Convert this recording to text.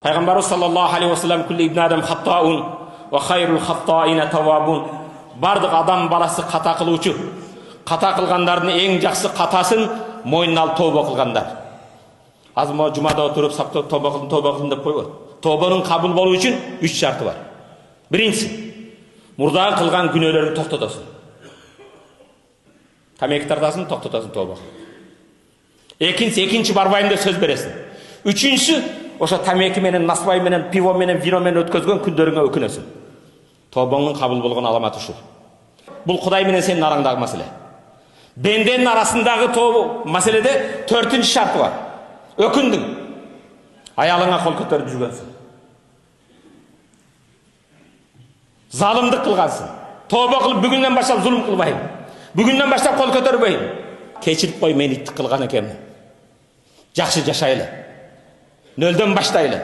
Peygamberimiz sallallahu aleyhi ve sellem kulli ibn adam hattaun ve hayrul hattaina tawabun. Bardıq adam balası qata qıluvchi. Qata qılgandardын eң жақсы қатасын мойнына алып тауба қылғандар. Азыр мына жұмада отырып саптап тауба қылдым деп қойып. Таубаның қабыл болу үшін 3 шарты бар. Биринчisi, мурдагы қылған күнөөлөрүңдү токтотосуң. Тамеки тартасың, токтотосуң тауба. Экинчи барбайым деп сөз бересиң. Үчүнчүсү, ошо тамеки менен, насвай менен, пиво менен, вино менен өткөзгөн күндөрүңө өкүнөсүң. Тобаңның қабыл болған аламаты ушул. Бұл Құдай менен сенин араңдагы маселе. Бенденин арасындагы маселеде 4-нчи шарты бар. Өкүндүң. Аялыңа кол көтөрүп жүргөнсүң. Залымдык кылгансың. Тоба кылып бүгүндөн баштап зулум кылбайм. Бүгүндөн баштап кол көтөрбөйм. Кечирип кой, мен иттик кылган экенмин. Жакшы жашайлы. Нөлдөн баштайлы.